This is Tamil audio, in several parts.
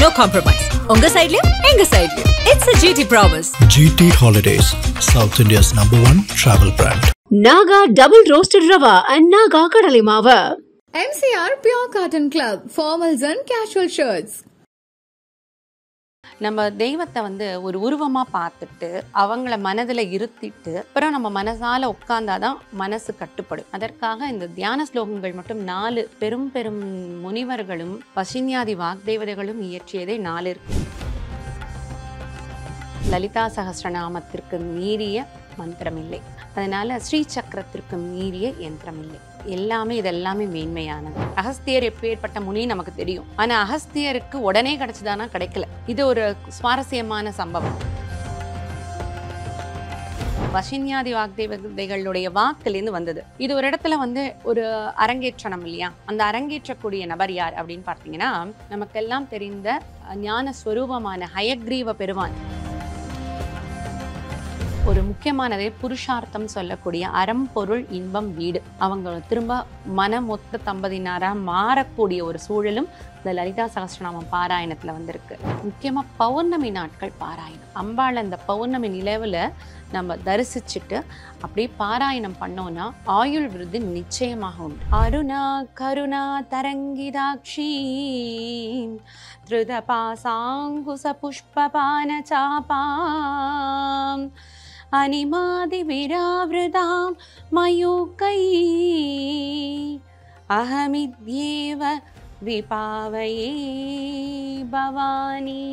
no compromise. Unga side liya, enga side liya. It's a GT promise. GT Holidays, South India's #1 travel brand. Naga double roasted rava and Naga kadali mava. MCR Pure Cotton Club, formals and casual shirts. நம்ம தெய்வத்தை வந்து ஒரு உருவமாக பார்த்துட்டு அவங்கள மனதில் இருத்திட்டு அப்புறம் நம்ம மனசால உட்கார்ந்தாதான் மனசு கட்டுப்படும். அதற்காக இந்த தியான ஸ்லோகங்கள் மட்டும் 4 பெரும் பெரும் முனிவர்களும் பசின்யாதி வாக்தேவதைகளும் இயற்றியதே 4 இருக்கு. லலிதா சகஸ்ரநாமத்திற்கு மீறிய மந்திரம் இல்லை, அதனால ஸ்ரீ சக்கரத்திற்கு மீறிய யந்திரம் இல்லை. இதெல்லாமே மேன்மையானது. அகஸ்தியர் எப்பேற்பட்ட முனி நமக்கு தெரியும், ஆனா அகஸ்தியருக்கு உடனே கிடைச்சதானா கிடைக்கல. இது ஒரு சுவாரஸ்யமான சம்பவம். பசின்யாதி வாக்தேவதைகளுடைய வாக்குலேருந்து வந்தது. இது ஒரு இடத்துல வந்து ஒரு அரங்கேற்றணும் இல்லையா? அந்த அரங்கேற்றக்கூடிய நபர் யார் அப்படின்னு பார்த்தீங்கன்னா, நமக்கெல்லாம் தெரிந்த ஞான ஸ்வரூபமான ஹயக்ரீவ பெருமான். ஒரு முக்கியமானதே புருஷார்த்தம் சொல்லக்கூடிய அறம் பொருள் இன்பம் வீடு. அவங்க திரும்ப மனமொத்த தம்பதியினராக மாறக்கூடிய ஒரு சூழலும் இந்த லலிதா சகஸ்ரநாமம் பாராயணத்தில் வந்திருக்கு. முக்கியமாக பௌர்ணமி நாட்கள் பாராயணம். அம்பாள் அந்த பௌர்ணமி நிலவில் நம்ம தரிசிச்சுட்டு அப்படியே பாராயணம் பண்ணோன்னா ஆயுள் விருது நிச்சயமாக உண்டு. அருணா கருணா தரங்கிதாட்சி திருதபாசாங்குச புஷ்பபான சாபாம் அனிமாதி விராவிருதாம் மயூக்கை அஹமித்யேவ விபாவயே பவானி.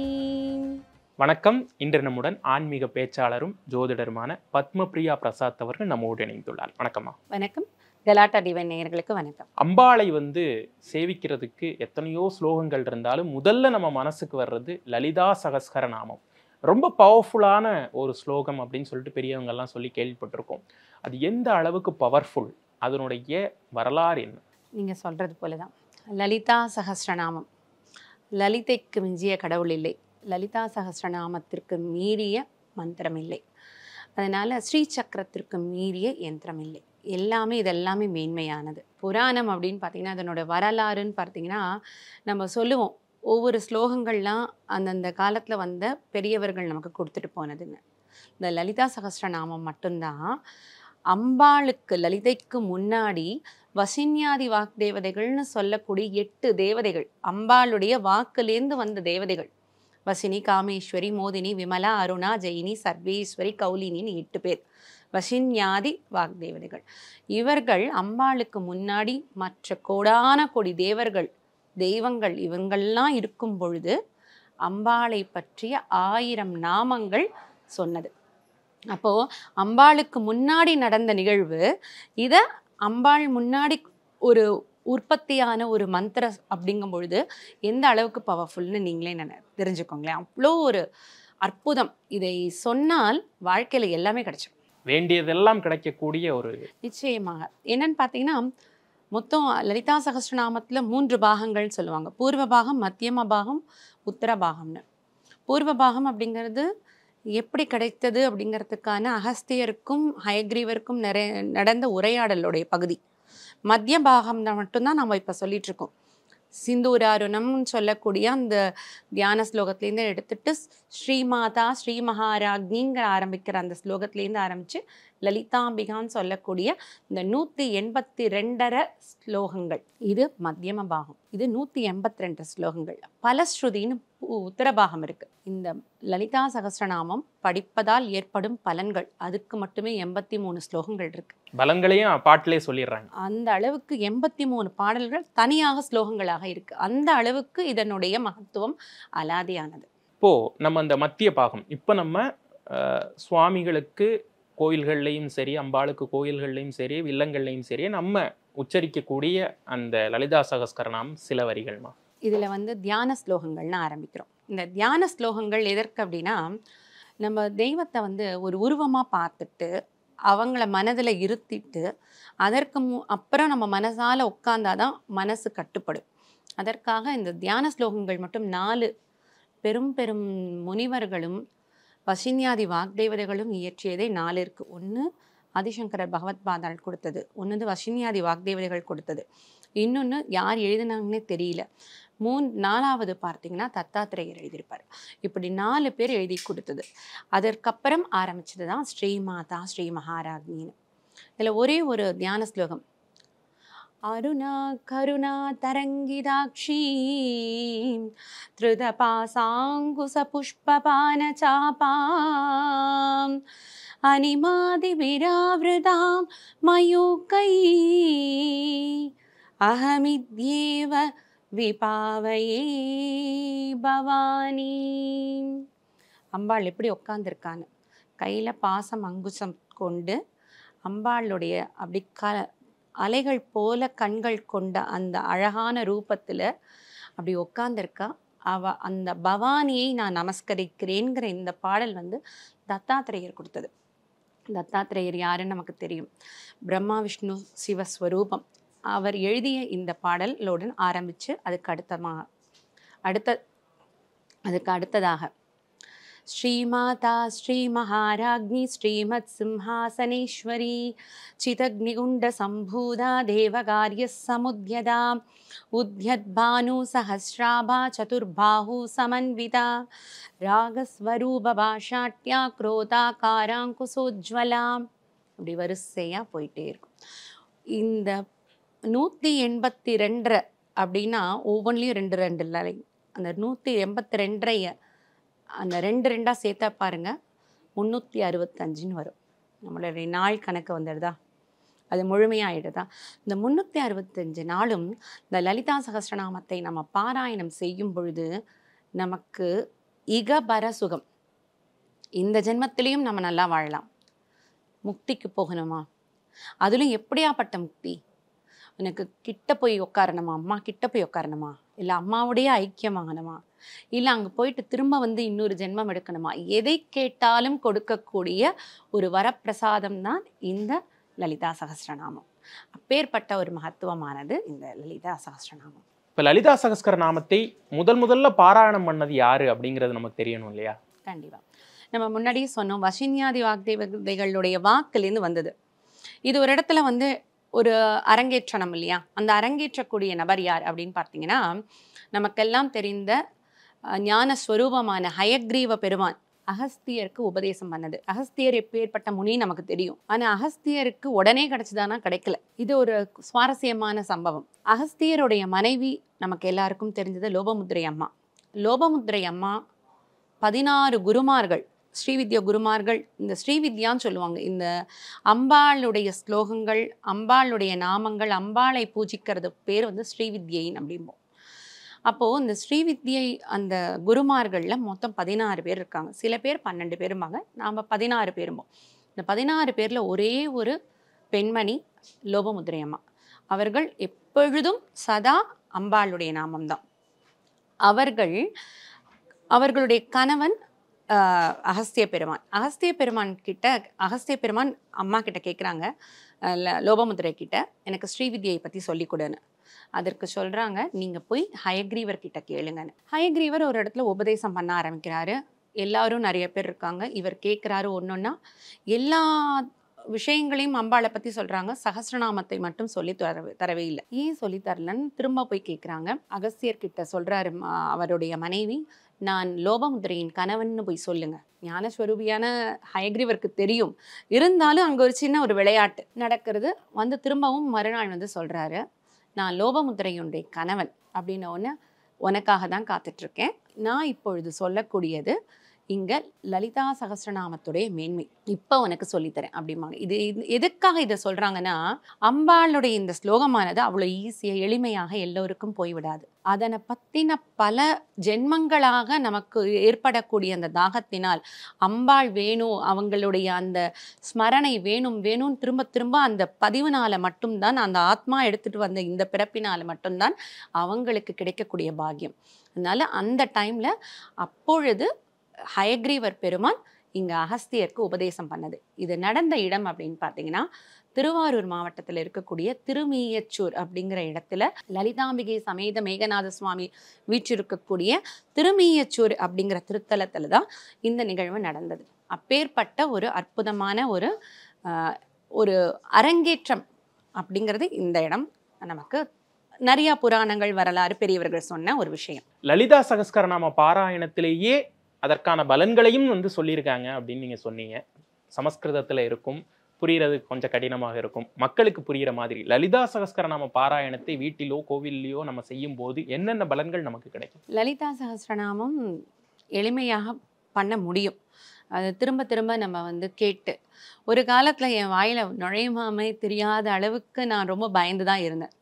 வணக்கம். இன்று நம்முடன் ஆன்மீக பேச்சாளரும் ஜோதிடருமான பத்மபிரியா பிரசாத் அவர்கள் நம்மோடு இணைந்துள்ளார். வணக்கம்மா. வணக்கம். கலாட்டா டிவைன் நேயர்களுக்கு வணக்கம். அம்பாளை வந்து சேவிக்கிறதுக்கு எத்தனையோ ஸ்லோகங்கள் இருந்தாலும் முதல்ல நம்ம மனசுக்கு வர்றது லலிதா சகஸ்ரநாமம். ரொம்ப பவர்ஃபுல்லான ஒரு ஸ்லோகம் அப்படின்னு சொல்லிட்டு பெரியவங்கெல்லாம் சொல்லி கேள்விப்பட்டிருக்கோம். அது எந்த அளவுக்கு பவர்ஃபுல், அதனுடைய வரலாறு என்ன? நீங்கள் சொல்கிறது போல தான். லலிதா சகஸ்ரநாமம், லலிதைக்கு மிஞ்சிய கடவுள் இல்லை, லலிதா சகஸ்ரநாமத்திற்கு மீறிய மந்திரம் இல்லை, அதனால் ஸ்ரீ சக்கரத்திற்கு மீறிய யந்திரம் இல்லை. இதெல்லாமே மேன்மையானது. புராணம் அப்படின்னு பார்த்திங்கன்னா அதனோட வரலாறுன்னு பார்த்திங்கன்னா நம்ம சொல்லுவோம், ஒவ்வொரு ஸ்லோகங்கள்லாம் அந்தந்த காலத்தில் வந்த பெரியவர்கள் நமக்கு கொடுத்துட்டு போனதுன்னு. இந்த லலிதா சகஸ்ரநாமம் மட்டும்தான் அம்பாளுக்கு லலிதைக்கு முன்னாடி வசின்யாதி வாக்தேவதைகள்னு சொல்லக்கூடிய 8 தேவதைகள், அம்பாளுடைய வாக்குலேருந்து வந்த தேவதைகள். வசினி, காமேஸ்வரி, மோதினி, விமலா, அருணா, ஜெயினி, சர்வேஸ்வரி, கௌலினின்னு 8 பேர் வசின்யாதி வாக்தேவதைகள். இவர்கள் அம்பாளுக்கு முன்னாடி மற்ற கோடான கோடி தெய்வங்கள் இவங்கள்லாம் இருக்கும் பொழுது அம்பாளை பற்றிய 1000 நாமங்கள் சொன்னது. அப்போது அம்பாளுக்கு முன்னாடி நடந்த நிகழ்வு, இதை அம்பாள் முன்னாடி ஒரு உற்பத்தியான ஒரு மந்திர அப்படிங்கும் பொழுது எந்த அளவுக்கு பவர்ஃபுல்னு நீங்களே தெரிஞ்சுக்கோங்களேன். அவ்வளோ ஒரு அற்புதம். இதை சொன்னால் வாழ்க்கையில் எல்லாமே கிடைச்சிடும், வேண்டியதெல்லாம் கிடைக்கக்கூடிய ஒரு நிச்சயமாக. என்னன்னு பார்த்தீங்கன்னா, மொத்தம் லலிதா சகஸ்ரநாமத்தில் 3 பாகங்கள் சொல்லுவாங்க. பூர்வ பாகம், மத்தியம பாகம், உத்தர பாகம்னு. பூர்வ பாகம் அப்படிங்கிறது எப்படி கிடைத்தது அப்படிங்கிறதுக்கான அகஸ்தியருக்கும் ஹயக்ரீவருக்கும் நடந்த உரையாடலுடைய பகுதி. மத்திய பாகம் மட்டும்தான் நம்ம இப்போ சொல்லிகிட்ருக்கோம். சிந்தூராருணம்னு சொல்லக்கூடிய அந்த தியான ஸ்லோகத்துலேருந்து எடுத்துட்டு ஸ்ரீமாதா ஸ்ரீ மகாராஜ்னிங்கிற ஆரம்பிக்கிற அந்த ஸ்லோகத்துலேருந்து ஆரம்பித்து லலிதாம்பிகான்னு சொல்லக்கூடிய இந்த 182 ஸ்லோகங்கள், இது மத்தியம பாகம். இது 182 ஸ்லோகங்கள். பலஸ்ருதின்னு உத்தரபாகம் இருக்குது. இந்த லலிதா சகஸ்ரநாமம் படிப்பதால் ஏற்படும் பலன்கள், அதுக்கு மட்டுமே 83 ஸ்லோகங்கள் இருக்குது. பலன்களையும் பாட்டிலே சொல்லிடுறாங்க. அந்த அளவுக்கு 83 பாடல்கள் தனியாக ஸ்லோகங்களாக இருக்குது. அந்த அளவுக்கு இதனுடைய மகத்துவம் அலாதியானது. இப்போது நம்ம அந்த மத்திய பாகம், இப்போ நம்ம சுவாமிகளுக்கு கோயில்கள்லையும் சரி, அம்பாளுக்கு கோயில்கள்லையும் சரி, இல்லங்கள்லையும் சரி நம்ம உச்சரிக்கக்கூடிய அந்த லலிதா சகஸ்ரநாமம் சில வரிகள்மா. இதில் வந்து தியான ஸ்லோகங்கள்னு ஆரம்பிக்கிறோம். இந்த தியான ஸ்லோகங்கள் எதற்கு அப்படின்னா, நம்ம தெய்வத்தை வந்து ஒரு உருவமாக பார்த்துட்டு அவங்கள மனதில் இருத்திட்டு அதற்கு அப்புறம் நம்ம மனசால உட்கார்ந்தாதான் மனசு கட்டுப்படும். அதற்காக இந்த தியான ஸ்லோகங்கள் மட்டும் 4 பெரும் பெரும் முனிவர்களும் பசின்யாதி வாக்தேவதைகளும் இயற்றியதே 4 இருக்கு. 1 ஆதிசங்கரர் பகவத் பாதாள் கொடுத்தது, 1 வசின்யாதி வாக்தேவதைகள் கொடுத்தது, இன்னொன்று யார் எழுதினாங்கன்னே தெரியல. நாலாவது பார்த்தீங்கன்னா தத்தாத்திரேயர் எழுதியிருப்பார். இப்படி 4 பேர் எழுதி கொடுத்தது. அதற்கப்புறம் ஆரம்பிச்சது தான் ஸ்ரீமாதா ஸ்ரீ மகாராஜ்னின்னு. இதில் ஒரே ஒரு தியான ஸ்லோகம். அருணா கருணா தரங்கிதாட்சி திருதபாசாங்குச புஷ்பபான சாபாம் அனிமாதி விராவிருதாம் மயூகை அஹமித்யேவ விபாவையே பவானி. அம்பாள் எப்படி உட்காந்துருக்கான்னு கையில் பாசம் அங்குசம் கொண்டு அம்பாளுடைய அப்படி அலைகள் போல கண்கள் கொண்ட அந்த அழகான ரூபத்தில் அப்படி உட்காந்துருக்கா. அந்த பவானியை நான் நமஸ்கரிக்கிறேங்கிற இந்த பாடல் தத்தாத்திரேயர் கொடுத்தது. தத்தாத்திரேயர் யாருன்னு நமக்கு தெரியும். பிரம்மா விஷ்ணு சிவஸ்வரூபம். அவர் எழுதிய இந்த பாடலுடன் ஆரம்பித்து அதுக்கு அடுத்ததாக ஸ்ரீமாதா ஸ்ரீ மகாராஜ்ஞி ஸ்ரீமத் சிம்ஹாசனேஸ்வரி சிதக்னிகுண்ட சம்பூதா தேவகாரிய சமுத்யதா உத்யத்பானு சஹஸ்ராபா சதுர்பாஹு சமன்விதா ராகஸ்வரூப பாஷாட்யா குரோதாகாராங்குசோஜ்வலா. அப்படி வரிசையாக போயிட்டே இருக்கும். இந்த 182 அப்படின்னா ஒவ்வொன்றிலையும் 2 லைன். அந்த 182 அந்த 2 சேர்த்தா பாருங்க 365 வரும். நம்மளுடைய நாள் கணக்கு வந்துடுதா, அது முழுமையாயிடுதா. இந்த 365 நாளும் இந்த லலிதா சகஸ்ரநாமத்தை நம்ம பாராயணம் செய்யும் பொழுது நமக்கு இகபர சுகம். இந்த ஜென்மத்திலையும் நம்ம நல்லா வாழலாம். முக்திக்கு போகணுமா, அதுலேயும் எப்படியாப்பட்ட முக்தி? எனக்கு கிட்ட போய் உட்காரணுமா, அம்மா கிட்ட போய் உட்காரணுமா, இல்லை அம்மாவுடைய ஐக்கியமாகணுமா, இல்லை அங்கே போயிட்டு திரும்ப இன்னொரு ஜென்மம் எடுக்கணுமா? எதை கேட்டாலும் கொடுக்கக்கூடிய ஒரு வரப்பிரசாதம் தான் இந்த லலிதா சகஸ்ரநாமம். அப்பேற்பட்ட ஒரு மகத்துவமானது இந்த லலிதா சகஸ்ரநாமம். இப்போ லலிதா சகஸ்ரநாமத்தை முதல்ல பாராயணம் பண்ணது யாரு அப்படிங்கிறது நமக்கு தெரியணும் இல்லையா? கண்டிப்பாக. நம்ம முன்னாடியே சொன்னோம், வசின்யாதி வாக்தேவதைகளுடைய வாக்குலேருந்து வந்தது. இது ஒரு இடத்துல ஒரு அரங்கேற்றணும் இல்லையா? அந்த அரங்கேற்றக்கூடிய நபர் யார் அப்படின்னு பார்த்தீங்கன்னா, நமக்கெல்லாம் தெரிந்த ஞான ஸ்வரூபமான ஹயக்ரீவ பெருமான் அகஸ்தியருக்கு உபதேசம் பண்ணது. அகஸ்தியர் எப்பேற்பட்ட முனி நமக்கு தெரியும். ஆனால் அகஸ்தியருக்கு உடனே கிடைச்சதானா கிடைக்கல. இது ஒரு சுவாரஸ்யமான சம்பவம். அகஸ்தியருடைய மனைவி நமக்கு எல்லாருக்கும் தெரிஞ்சது லோபமுத்ரை அம்மா. லோபமுத்ரை அம்மா 16 குருமார்கள், ஸ்ரீவித்யா குருமார்கள், இந்த ஸ்ரீவித்யான்னு சொல்லுவாங்க. இந்த அம்பாளுடைய ஸ்லோகங்கள், அம்பாளுடைய நாமங்கள், அம்பாளை பூஜிக்கிறது பேர் ஸ்ரீவித்யின் அப்படிம்போம். அப்போது இந்த ஸ்ரீவித்யை அந்த குருமார்களில் மொத்தம் 16 பேர் இருக்காங்க. சில பேர் 12 பேரும்பாங்க, நாம் 16 பேரும்போம். இந்த 16 பேரில் ஒரே ஒரு பெண்மணி லோபமுத்ரை அம்மா. அவர்கள் எப்பொழுதும் சதா அம்பாளுடைய நாமம்தான். அவர்களுடைய கணவன் அகஸ்திய பெருமான். அகஸ்திய பெருமான் அம்மா கிட்ட கேட்குறாங்க, லோபமுத்ரை கிட்ட, எனக்கு ஸ்ரீவித்யை பற்றி சொல்லிக் கொடுன்னு. அதற்கு சொல்கிறாங்க, நீங்கள் போய் ஹயக்ரீவர் கிட்ட கேளுங்கன்னு. ஹயக்ரீவர் ஒரு இடத்துல உபதேசம் பண்ண ஆரம்பிக்கிறாரு. எல்லாரும் நிறைய பேர் இருக்காங்க. இவர் கேட்குறாரு ஒன்றொன்னா. எல்லா விஷயங்களையும் அம்பாளை பற்றி சொல்கிறாங்க. சகஸ்ரநாமத்தை மட்டும் சொல்லி தரவே இல்லை. ஏன் சொல்லித்தரலன்னு திரும்ப போய் கேட்குறாங்க. அகஸ்தியர்கிட்ட சொல்கிறாரு அவருடைய மனைவி, நான் லோபமுத்ரையின் கணவன்னு போய் சொல்லுங்க. ஞானஸ்வரூபியான ஹயக்ரீவருக்கு தெரியும். இருந்தாலும் அங்கே ஒரு சின்ன ஒரு விளையாட்டு நடக்கிறது. திரும்பவும் மறுநாள் சொல்கிறாரு, நான் லோபமுத்ரையுடைய கணவன் அப்படின்னு ஒன்று, உனக்காக தான் காத்துட்ருக்கேன். நான் இப்பொழுது சொல்லக்கூடியது இங்கே லலிதா சகஸ்ரநாமத்துடைய மேன்மை இப்போ உனக்கு சொல்லித்தரேன் அப்படிம்பாங்க. இது எதுக்காக இதை சொல்கிறாங்கன்னா, அம்பாளுடைய இந்த ஸ்லோகமானது அவ்வளோ ஈஸியாக எளிமையாக எல்லோருக்கும் போய்விடாது. அதனை பற்றின பல ஜென்மங்களாக நமக்கு ஏற்படக்கூடிய அந்த தாகத்தினால் அம்பாள் வேணும், அவங்களுடைய அந்த ஸ்மரணை வேணும்னு திரும்ப திரும்ப அந்த பதிவுனால மட்டும்தான், அந்த ஆத்மா எடுத்துகிட்டு வந்த இந்த பிறப்பினால் மட்டும்தான் அவங்களுக்கு கிடைக்கக்கூடிய பாக்கியம். அதனால் அந்த டைமில் அப்பொழுது ஹயக்ரீவர் பெருமான் இங்கே அகஸ்தியருக்கு உபதேசம் பண்ணது. இது நடந்த இடம் அப்படின்னு பார்த்தீங்கன்னா, திருவாரூர் மாவட்டத்தில் இருக்கக்கூடிய திருமீயச்சூர் அப்படிங்கிற இடத்துல லலிதாம்பிகை சமேத மேகநாத சுவாமி வீற்றிருக்கக்கூடிய திருமீயச்சூர் அப்படிங்கிற திருத்தலத்தில் தான் இந்த நிகழ்வு நடந்தது. அப்பேற்பட்ட ஒரு அற்புதமான ஒரு அரங்கேற்றம் அப்படிங்கிறது இந்த இடம் நமக்கு நிறைய புராணங்கள் வரலாறு பெரியவர்கள் சொன்ன ஒரு விஷயம். லலிதா சகஸ்கரநாம பாராயணத்திலேயே அதற்கான பலன்களையும் வந்து சொல்லியிருக்காங்க அப்படின்னு நீங்க சொன்னீங்க. சமஸ்கிருதத்துல இருக்கும், புரிகிறது கொஞ்சம் கடினமாக இருக்கும், மக்களுக்கு புரிகிற மாதிரி லலிதா சகஸ்கரநாம பாராயணத்தை வீட்டிலோ கோவில்லையோ நம்ம செய்யும் போது என்னென்ன பலன்கள் நமக்கு கிடைக்கும்? லலிதா சகஸ்ரநாமம் எளிமையாக பண்ண முடியும். அது திரும்ப திரும்ப நம்ம வந்து கேட்டு, ஒரு காலத்தில் என் வாயில் நுழையுமாமே தெரியாத அளவுக்கு நான் ரொம்ப பயந்து தான் இருந்தேன்.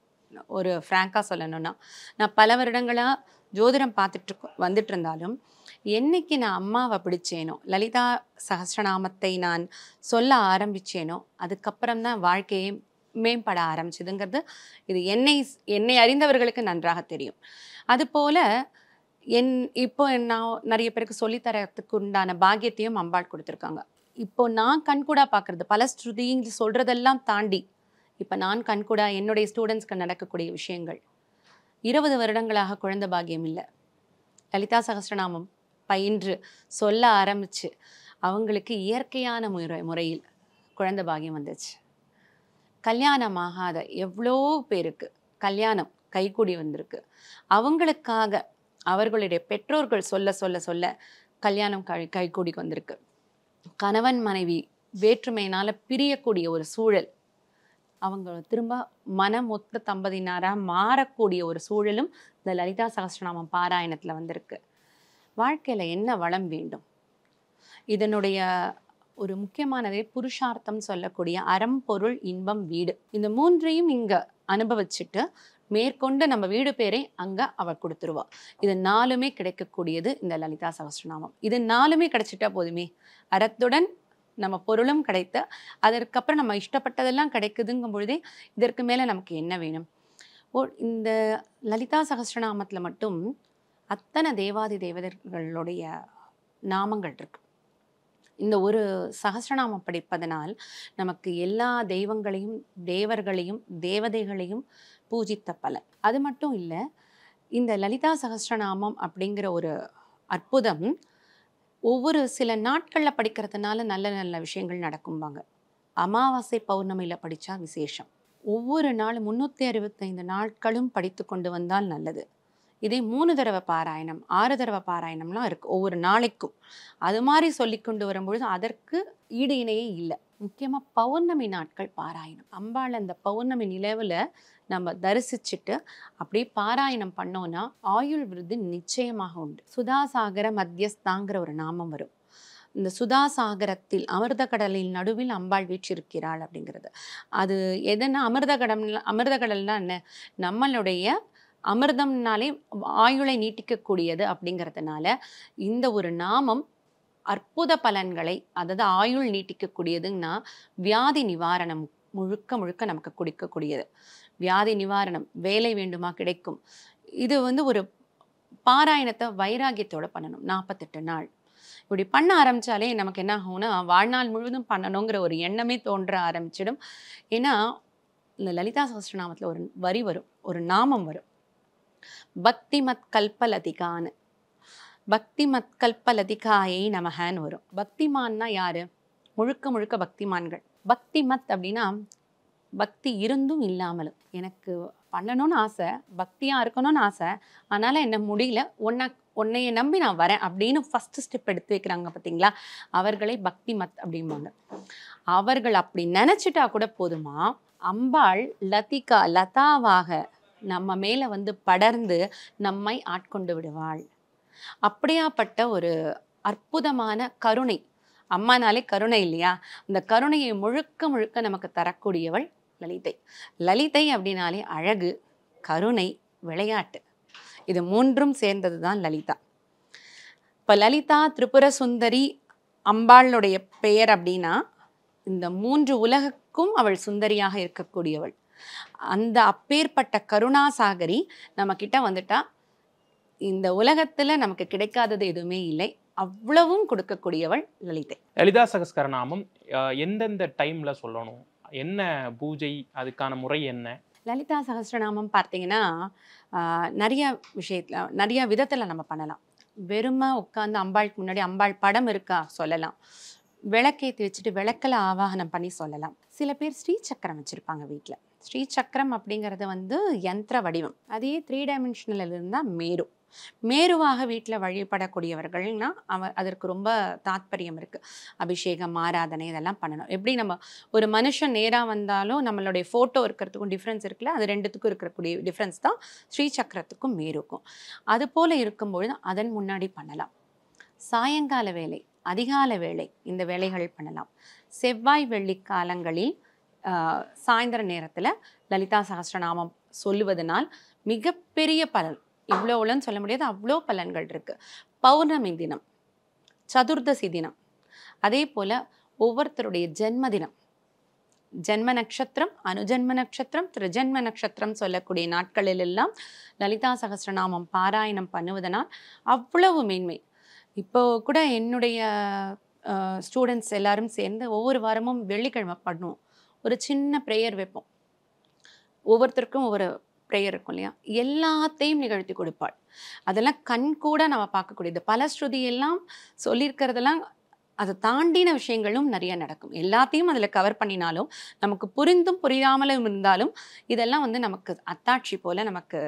ஒரு ஃப்ராங்காக சொல்லணும்னா, நான் பல வருடங்களாக ஜோதிடம் வந்துட்டு இருந்தாலும், என்னைக்கு நான் அம்மாவை பிடிச்சேனோ, லலிதா சகஸ்ரநாமத்தை நான் சொல்ல ஆரம்பித்தேனோ, அதுக்கப்புறம் தான் வாழ்க்கையே மேம்பட ஆரம்பிச்சதுங்கிறது இது என்னை அறிந்தவர்களுக்கு நன்றாக தெரியும். அதுபோல் இப்போ நான் நிறைய பேருக்கு சொல்லித்தரத்துக்கு உண்டான பாக்கியத்தையும் அம்பாள் கொடுத்துருக்காங்க. இப்போ நான் கண்கூடா பார்க்குறது, பல ஸ்ருதி சொல்கிறதெல்லாம் தாண்டி இப்போ நான் கண்கூடா என்னுடைய ஸ்டூடெண்ட்ஸ்க்கு நடக்கக்கூடிய விஷயங்கள். 20 வருடங்களாக குழந்தை பாக்கியம் இல்லை. லலிதா சகஸ்ரநாமம் பயின்று சொல்ல ஆரம்பித்து அவங்களுக்கு இயற்கையான முறையில் குழந்தை பாக்கியம் வந்துச்சு. கல்யாணமாகாத எவ்வளோ பேருக்கு கல்யாணம் கைகூடி வந்திருக்கு. அவங்களுக்காக அவர்களுடைய பெற்றோர்கள் சொல்ல சொல்ல சொல்ல கல்யாணம் கைகூடி வந்திருக்கு. கணவன் மனைவி வேற்றுமையினால் பிரியக்கூடிய ஒரு சூழல், அவங்க திரும்ப மனமொத்த தம்பதியினராக மாறக்கூடிய ஒரு சூழலும் இந்த லலிதா சகஸ்ரநாமம் பாராயணத்தில் வந்திருக்கு. வாழ்க்கையில் என்ன வளம் வேண்டும்? இதனுடைய ஒரு முக்கியமானதே புருஷார்த்தம் சொல்லக்கூடிய அறம், பொருள், இன்பம், வீடு, இந்த மூன்றையும் இங்கே அனுபவிச்சுட்டு மேற்கொண்டு நம்ம வீடு பேரை அங்கே அவள் கொடுத்துருவா. இது 4மே கிடைக்கக்கூடியது இந்த லலிதா சகஸ்ரநாமம். இது 4மே கிடைச்சிட்டா போதுமே, அறத்துடன் நம்ம பொருளும் கிடைத்து அதற்கப்புறம் நம்ம இஷ்டப்பட்டதெல்லாம் கிடைக்குதுங்கும் பொழுதே இதற்கு மேலே நமக்கு என்ன வேணும்? இந்த லலிதா சகஸ்ரநாமத்தில் மட்டும் அத்தனை தேவாதி தேவதைகளுடைய நாமங்கள் இருக்கு. இந்த ஒரு சகஸ்ரநாமம் படிப்பதனால் நமக்கு எல்லா தெய்வங்களையும் தேவர்களையும் தேவதைகளையும் பூஜித்த பலன். அது மட்டும் இல்லை, இந்த லலிதா சகஸ்ரநாமம் அப்படிங்கிற ஒரு அற்புதம் ஒவ்வொரு சில நாட்களில் படிக்கிறதுனால நல்ல நல்ல விஷயங்கள் நடக்கும்பாங்க. அமாவாசை பௌர்ணமியில் படித்தா விசேஷம். ஒவ்வொரு நாளும் 365 நாட்களும் படித்து கொண்டு வந்தால் நல்லது. இதே 3 தடவை பாராயணம் 6 தடவை பாராயணம்லாம் இருக்குது ஒவ்வொரு நாளைக்கும். அது மாதிரி சொல்லி கொண்டு வரும்பொழுது அதற்கு ஈடு இணையே இல்லை. முக்கியமாக பௌர்ணமி நாட்கள் பாராயணம், அம்பாள் அந்த பௌர்ணமி நிலவில் நம்ம தரிசிச்சுட்டு அப்படியே பாராயணம் பண்ணோன்னா ஆயுள் விருது நிச்சயமாக உண்டு. சுதாசாகர மத்தியஸ்தாங்கிற ஒரு நாமம் வரும். இந்த சுதாசாகரத்தில் அமிர்த கடலின் நடுவில் அம்பாள் வீற்றிருக்கிறாள் அப்படிங்கிறது. அது எதுன்னா அமிர்த கடல்னா என்ன, நம்மளுடைய அமிர்தம்னாலே ஆயுளை நீட்டிக்கக்கூடியது அப்படிங்கிறதுனால இந்த ஒரு நாமம் அற்புத பலன்களை, அதாவது ஆயுள் நீட்டிக்கக்கூடியதுன்னா வியாதி நிவாரணம் முழுக்க முழுக்க நமக்கு கொடுக்கக்கூடியது. வியாதி நிவாரணம், வேலை வேண்டுமா கிடைக்கும். இது வந்து ஒரு பாராயணத்தை வைராகியத்தோடு பண்ணணும். 48 நாள் இப்படி பண்ண ஆரம்பித்தாலே நமக்கு என்ன ஆகும்னா வாழ்நாள் முழுவதும் பண்ணணுங்கிற ஒரு எண்ணமே தோன்ற ஆரம்பிச்சிடும். ஏன்னா இந்த லலிதா சகஸ்ரநாமத்தில் ஒரு வரி வரும், ஒரு நாமம் வரும், பக்தி மத் கல்பலதிகான்னு. பக்தி மத் கல்பலதிகாயை நமகன்னு வரும். பக்திமான்னா யாரு? முழுக்க முழுக்க பக்திமான்கள். பக்தி மத் அப்படின்னா பக்தி இருந்தும் இல்லாமலும். எனக்கு பண்ணணும்னு ஆசை, பக்தியாக இருக்கணும்னு ஆசை, அதனால் என்ன முடியல, உன்னைய நம்பி நான் வரேன் அப்படின்னு ஃபஸ்ட்டு ஸ்டெப் எடுத்து வைக்கிறாங்க பார்த்தீங்களா, அவர்களை பக்தி மத் அப்படிம்பாங்க. அவர்கள் அப்படி நினச்சிட்டா கூட போதுமா, அம்பாள் லதாவாக நம்ம மேலே வந்து படர்ந்து நம்மை ஆட்கொண்டு விடுவாள். அப்படியாப்பட்ட ஒரு அற்புதமான கருணை, அம்மானாலே கருணை இல்லையா, அந்த கருணையை முழுக்க முழுக்க நமக்கு தரக்கூடியவள் லலிதை. லலிதை அப்படின்னாலே அழகு, கருணை, விளையாட்டு, இது மூன்றும் சேர்ந்தது தான் லலிதா. இப்போ லலிதா திரிபுர சுந்தரி அம்பாளுடைய பெயர் அப்படின்னா இந்த 3 உலகுக்கும் அவள் சுந்தரியாக இருக்கக்கூடியவள். அந்த அப்பேற்பட்ட கருணாசாகரி நம்ம கிட்ட வந்துட்டா இந்த உலகத்துல நமக்கு கிடைக்காதது எதுவுமே இல்லை, அவ்வளவும் கொடுக்கக்கூடியவள் லலிதை. லலிதா சகஸ்கரநாமம் எந்தெந்த டைம்ல சொல்லணும், என்ன பூஜை, அதுக்கான முறை என்ன? லலிதா சகஸ்ரநாமம் பார்த்தீங்கன்னா நிறைய விதத்தில் நம்ம பண்ணலாம். வெறுமை உட்காந்து அம்பாளுக்கு முன்னாடி அம்பாள் படம் இருக்கா சொல்லலாம், விளக்கேற்றி வச்சுட்டு விளக்கில் ஆவாகனம் பண்ணி சொல்லலாம். சில பேர் ஸ்ரீசக்கரம் வச்சுருப்பாங்க வீட்டில், ஸ்ரீ சக்கரம் அப்படிங்கிறது வந்து யந்திர வடிவம். அதே 3 டைமென்ஷனல் இருந்தால் மேருவாக வீட்டில் வழிபடக்கூடியவர்கள்னா அதற்கு ரொம்ப தாத்பரியம் இருக்குது. அபிஷேகம், ஆராதனை இதெல்லாம் பண்ணணும். எப்படி நம்ம ஒரு மனுஷன் நேராக வந்தாலும் நம்மளுடைய ஃபோட்டோ இருக்கிறதுக்கும் டிஃப்ரென்ஸ் இருக்குல்ல, அது ரெண்டுத்துக்கும் இருக்கக்கூடிய டிஃப்ரென்ஸ் தான் ஸ்ரீ சக்கரத்துக்கும் மேருக்கும். அது போல் இருக்கும்பொழுது அதன் முன்னாடி பண்ணலாம். சாயங்கால வேலை, அதிகால வேலை, இந்த வேலைகள் பண்ணலாம். செவ்வாய் வெள்ளி காலங்களில் சாயந்தர நேரத்தில் லலிதா சகஸ்ரநாமம் சொல்லுவதனால் மிகப்பெரிய பலன், இவ்வளோன்னு சொல்ல முடியாது, அவ்வளோ பலன்கள் இருக்குது. பௌர்ணமி தினம், சதுர்தசி தினம், அதே போல் ஒவ்வொருத்தருடைய ஜென்மதினம், ஜென்ம நட்சத்திரம், அனுஜன்ம நட்சத்திரம், திரிஜன்ம நட்சத்திரம் சொல்லக்கூடிய நாட்களிலெல்லாம் லலிதா சகஸ்ரநாமம் பாராயணம் பண்ணுவதனால் அவ்வளவு மேன்மை. இப்போ கூட என்னுடைய ஸ்டூடெண்ட்ஸ் எல்லாரும் சேர்ந்து ஒவ்வொரு வாரமும் வெள்ளிக்கிழமை பண்ணுவோம். ஒரு சின்ன ப்ரேயர் வைப்போம். ஒவ்வொருத்தருக்கும் ஒவ்வொரு ப்ரேயர் இருக்கும் இல்லையா, எல்லாத்தையும் நிகழ்த்தி கொடுப்பாள். அதெல்லாம் கண் கூட நம்ம பார்க்கக்கூடியது. பல ஸ்ருதியெல்லாம் சொல்லியிருக்கிறதெல்லாம் அதை தாண்டின விஷயங்களும் நிறைய நடக்கும். எல்லாத்தையும் அதில் கவர் பண்ணினாலும் நமக்கு புரிந்தும் புரியாமலும் இருந்தாலும் இதெல்லாம் வந்து நமக்கு அத்தாட்சி போல நமக்கு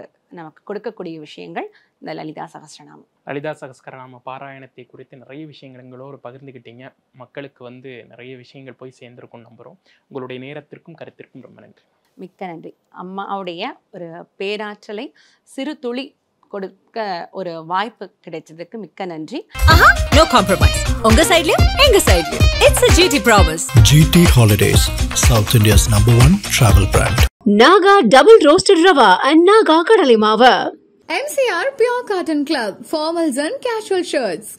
கொடுக்கக்கூடிய விஷயங்கள் இந்த லலிதா சகஸ்ரநாமம். லலிதா சகஸ்ரநாம பாராயணத்தை குறித்து நிறைய விஷயங்கள் எங்களோடு பகிர்ந்துக்கிட்டீங்க. மக்களுக்கு வந்து நிறைய விஷயங்கள் போய் சேர்ந்திருக்கும் நம்புகிறோம். உங்களுடைய நேரத்திற்கும் கருத்திற்கும் ரொம்ப நன்றி. மிக்க நன்றி. அம்மாவுடைய ஒரு பேராற்றலை சிறு துளி கொடுக்க ஒரு வாய்ப்பு கிடைச்சதுக்கு மிக்க நன்றி. No compromise. உங்க சைடுலயும் எங்க சைடுலயும். It's a GT promise. GT Holidays, South India's #1 travel brand. Naga double roasted rava and Naga kadali mava. MCR Pure Cotton Club, formals and casual shirts.